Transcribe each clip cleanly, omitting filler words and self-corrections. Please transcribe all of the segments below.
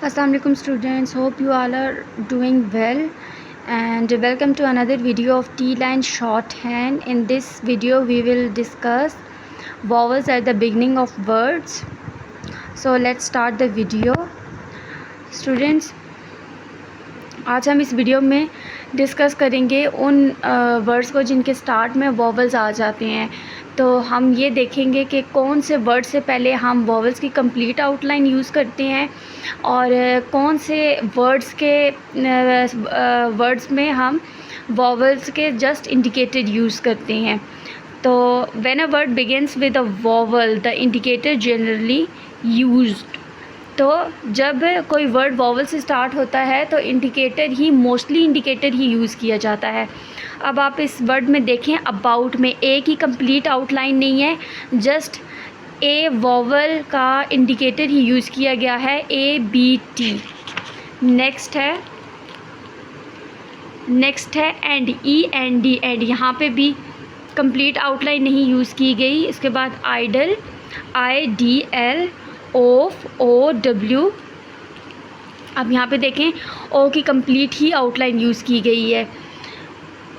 Assalamualaikum students, hope you all are doing well and welcome to another video of T-line shorthand. In this video we will discuss vowels at the beginning of words. So let's start the video. Students, आज हम इस video में discuss करेंगे उन words को जिनके start में vowels आ जाते हैं। तो हम ये देखेंगे कि कौन से वर्ड से पहले हम वॉवल्स की कंप्लीट आउटलाइन यूज़ करते हैं और कौन से वर्ड्स में हम वॉवल्स के जस्ट इंडिकेटेड यूज़ करते हैं। तो when a word begins with a vowel the indicator generally used. तो जब कोई वर्ड वॉवल से स्टार्ट होता है तो मोस्टली इंडिकेटर ही यूज़ किया जाता है। अब आप इस वर्ड में देखें, अबाउट में ए की कंप्लीट आउटलाइन नहीं है, जस्ट ए वॉवल का इंडिकेटर ही यूज़ किया गया है, ए बी टी। नेक्स्ट है and, E N D, and यहाँ पे भी कंप्लीट आउटलाइन नहीं यूज़ की गई। इसके बाद आइडल, आई डी एल, ओफ, ओ डब्ल्यू। अब यहाँ पे देखें ओ की कंप्लीट ही आउटलाइन यूज़ की गई है।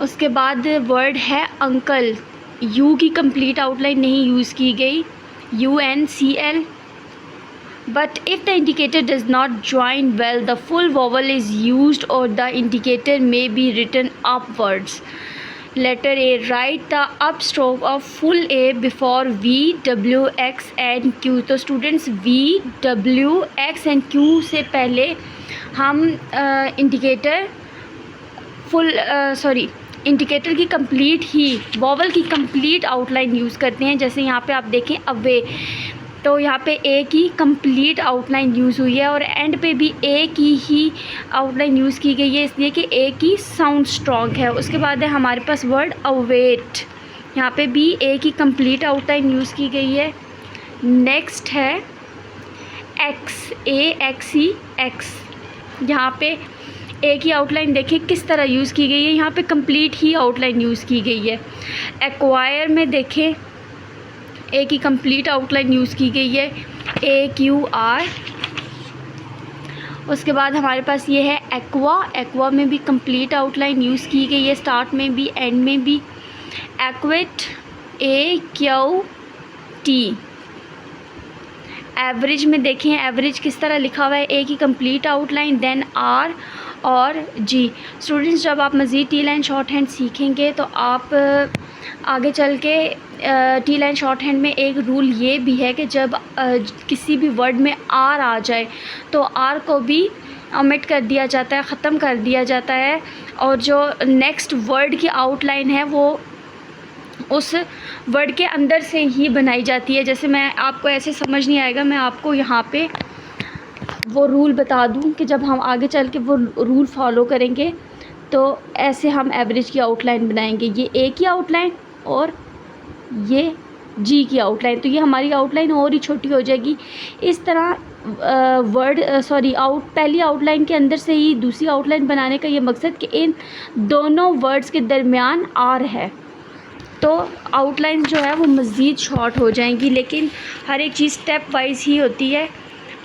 उसके बाद वर्ड है अंकल, यू की कंप्लीट आउटलाइन नहीं यूज़ की गई, U N C L. But if the indicator does not join well the full vowel is used और the indicator may be written upwards. Letter A, write the up stroke of full A before V W X and Q. तो students V W X and Q से पहले हम indicator की complete ही vowel की complete outline use करते हैं। जैसे यहाँ पे आप देखें अवे, तो यहाँ पे ए की कंप्लीट आउटलाइन यूज़ हुई है और एंड पे भी ए की ही आउटलाइन यूज़ की गई है, इसलिए कि ए की साउंड स्ट्रॉन्ग है। उसके बाद है हमारे पास वर्ड अवेट, यहाँ पे भी ए की कंप्लीट आउटलाइन यूज़ की गई है। नेक्स्ट है एक्स, ए एक्स ई एक्स, यहाँ पे ए की आउटलाइन देखें किस तरह यूज़ की गई है, यहाँ पे कंप्लीट ही आउटलाइन यूज़ की गई है। एक्वायर में देखें ए की कंप्लीट आउटलाइन यूज़ की गई है, ए क्यू आर। उसके बाद हमारे पास ये है एक्वा, एक्वा में भी कंप्लीट आउटलाइन यूज़ की गई है, स्टार्ट में भी एंड में भी। एक्वेट, ए क्यू टी। एवरेज में देखें एवरेज किस तरह लिखा हुआ है, ए की कंप्लीट आउटलाइन देन आर और जी। स्टूडेंट्स, जब आप मज़ीद टी लाइन शॉर्ट हैंड सीखेंगे तो आप आगे चल के टी लाइन शॉर्ट हैंड में एक रूल ये भी है कि जब किसी भी वर्ड में आर आ जाए तो आर को भी ओमिट कर दिया जाता है, ख़त्म कर दिया जाता है, और जो नेक्स्ट वर्ड की आउटलाइन है वो उस वर्ड के अंदर से ही बनाई जाती है। जैसे मैं आपको ऐसे समझ नहीं आएगा, मैं आपको यहाँ पे वो रूल बता दूं कि जब हम आगे चल के वो रूल फॉलो करेंगे तो ऐसे हम एवरेज की आउटलाइन बनाएंगे। ये ए की आउटलाइन और ये जी की आउटलाइन, तो ये हमारी आउटलाइन और ही छोटी हो जाएगी। इस तरह पहली आउटलाइन के अंदर से ही दूसरी आउटलाइन बनाने का ये मकसद कि इन दोनों वर्ड्स के दरमियान आर है, तो आउटलाइन जो है वो मज़ीद शॉर्ट हो जाएंगी, लेकिन हर एक चीज़ स्टेप वाइज ही होती है।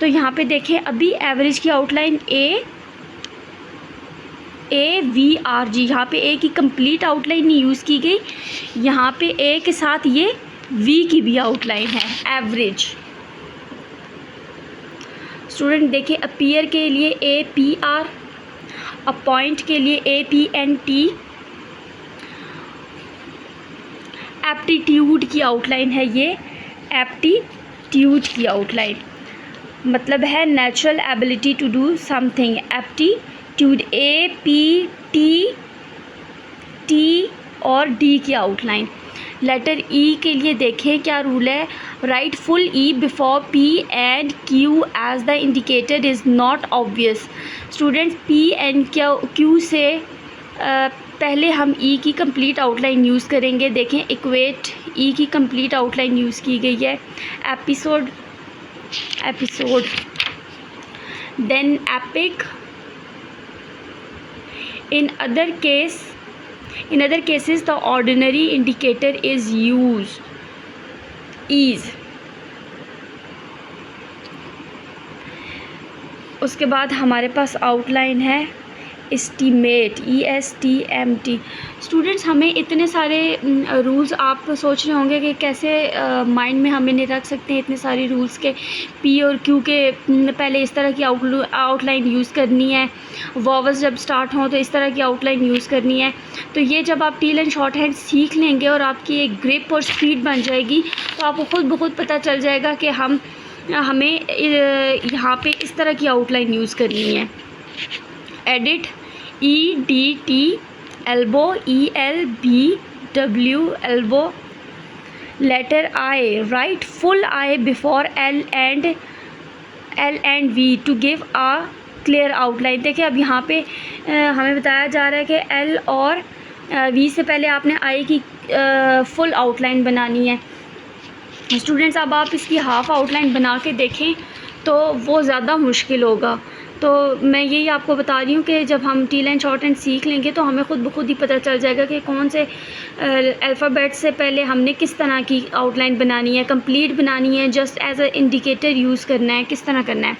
तो यहाँ पे देखें अभी एवरेज की outline A V R G, यहाँ पे ए की कंप्लीट आउटलाइन नहीं यूज़ की गई, यहाँ पे ए के साथ ये वी की भी आउटलाइन है एवरेज। स्टूडेंट देखें अपीयर के लिए ए पी आर, अपॉइंट के लिए A P N T. Aptitude की आउटलाइन है ये, एप्टीट्यूड की आउटलाइन मतलब है natural ability to do something, aptitude. A P T T और डी की आउटलाइन। लेटर ई के लिए देखें क्या रूल है, write full E before P and Q as the indicator is not obvious. Students, P and Q से पहले हम ई की कंप्लीट आउटलाइन यूज़ करेंगे। देखें इक्वेट, ई की कंप्लीट आउटलाइन यूज़ की गई है। Episode then epic. In other cases the ordinary indicator is used, is। उसके बाद हमारे पास आउटलाइन है एस्टीमेट, ESTMT। स्टूडेंट्स, हमें इतने सारे रूल्स, आप सोच रहे होंगे कि कैसे माइंड में हम इन्हें रख सकते हैं, इतने सारे रूल्स के P और Q के पहले इस तरह की आउटलाइन यूज़ करनी है, वॉवल्स जब स्टार्ट हों तो इस तरह की आउटलाइन यूज़ करनी है। तो ये जब आप टील एंड शॉर्ट हैंड सीख लेंगे और आपकी एक ग्रिप और स्पीड बन जाएगी तो आपको खुद ब खुद पता चल जाएगा कि हमें यहाँ पे इस तरह की आउटलाइन यूज़ करनी है। Edit, EDT, elbow, ELBW, elbow. Letter I, write full I before L and V to give a clear outline. देखिए अब यहाँ पे हमें बताया जा रहा है कि L और V से पहले आपने I की फुल आउटलाइन बनानी है। स्टूडेंट्स, अब आप इसकी हाफ़ आउटलाइन बना के देखें तो वो ज़्यादा मुश्किल होगा। तो मैं यही आपको बता रही हूँ कि जब हम टील एंड शॉर्ट हैंड सीख लेंगे तो हमें ख़ुद ब खुद ही पता चल जाएगा कि कौन से अल्फ़ाबेट से पहले हमने किस तरह की आउटलाइन बनानी है, कंप्लीट बनानी है, just as a indicator use करना है, किस तरह करना है।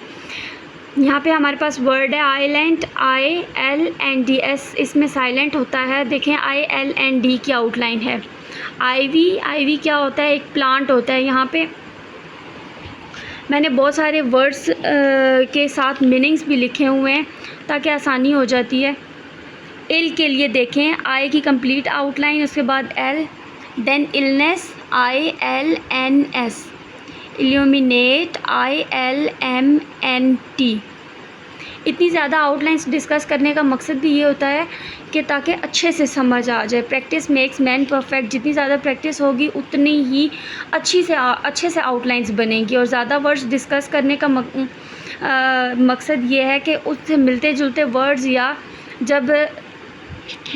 यहाँ पे हमारे पास वर्ड है आइलैंड, ILNDS, इसमें साइलेंट होता है। देखें ILND की आउटलाइन है। आईवी क्या होता है? एक प्लांट होता है। यहाँ पे मैंने बहुत सारे वर्ड्स के साथ मीनिंग्स भी लिखे हुए हैं ताकि आसानी हो जाती है। इल के लिए देखें आई की कंप्लीट आउटलाइन, उसके बाद L, then illness ILNS, illuminate ILMNT। इतनी ज़्यादा आउटलाइंस डिस्कस करने का मकसद भी ये होता है कि ताकि अच्छे से समझ आ जाए। Practice makes man perfect. जितनी ज़्यादा प्रैक्टिस होगी उतनी ही अच्छे से आउटलाइंस बनेंगी। और ज़्यादा वर्ड्स डिस्कस करने का मकसद ये है कि उससे मिलते जुलते वर्ड्स या जब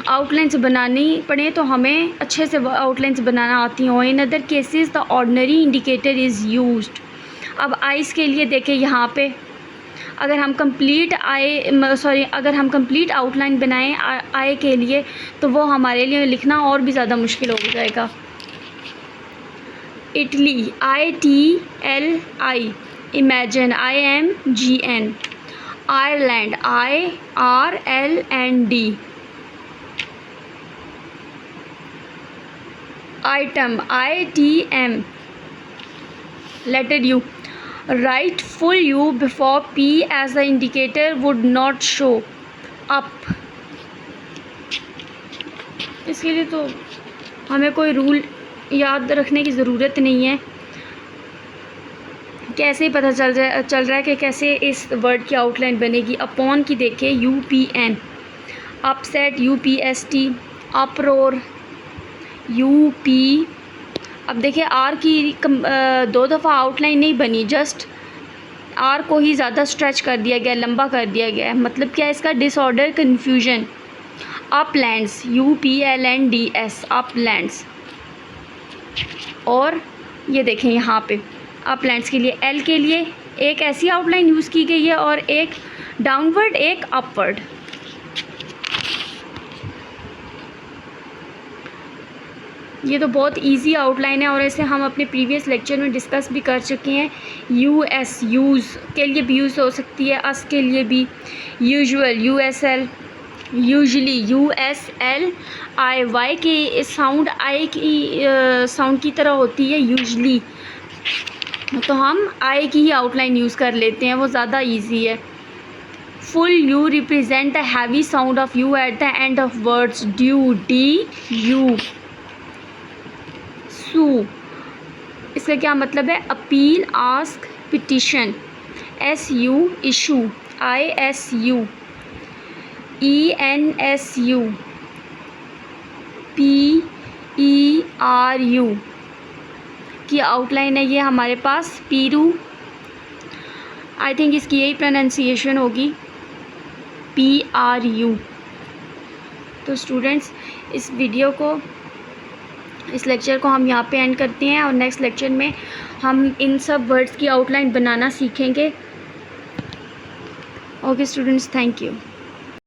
आउटलाइंस बनानी पड़े तो हमें अच्छे से आउटलाइंस बनाना आती हो। In other cases the ordinary indicator is used. अब आइज़ के लिए देखें यहाँ पे अगर हम कंप्लीट आउटलाइन बनाएं आई के लिए तो वो हमारे लिए लिखना और भी ज़्यादा मुश्किल हो जाएगा। Italy ITLI, imagine IMGN, Ireland IRLND, item ITM, letter U, write full U before P as the indicator would not show up. इसके लिए तो हमें कोई रूल याद रखने की ज़रूरत नहीं है, कैसे ही पता चल रहा है कि कैसे इस वर्ड की आउटलाइन बनेगी। अपॉन की देखें UPN, अपसेट UPST, अप्रोर UP। अब देखिए आर की 2 दफ़ा आउटलाइन नहीं बनी, जस्ट आर को ही ज़्यादा स्ट्रेच कर दिया गया, लंबा कर दिया गया है। मतलब क्या है इसका? Disorder, confusion. Uplands UPLNDS, Uplands. और ये देखें यहाँ पे अपलैंड्स के लिए एल के लिए एक ऐसी आउटलाइन यूज़ की गई है और एक डाउनवर्ड, एक अपवर्ड। ये तो बहुत इजी आउटलाइन है और इसे हम अपने प्रीवियस लेक्चर में डिस्कस भी कर चुके हैं। US, यूज़ के लिए भी यूज़ हो सकती है, अस के लिए भी। Usual USL, usually USL। IY की साउंड आई की साउंड की तरह होती है यूजली, तो हम आई की ही आउटलाइन यूज़ कर लेते हैं, वो ज़्यादा इजी है। Full U represent the heavy sound of U at the end of words. Due DU। सू, इसका क्या मतलब है? Appeal, ask, petition. SU, issue, ISU, ENSU, PERU की आउटलाइन है ये हमारे पास। पीरू, आई थिंक इसकी यही प्रोनाउंसिएशन होगी, PRU। तो स्टूडेंट्स, इस वीडियो को, इस लेक्चर को हम यहाँ पे एंड करते हैं और नेक्स्ट लेक्चर में हम इन सब वर्ड्स की आउटलाइन बनाना सीखेंगे। Okay students, thank you.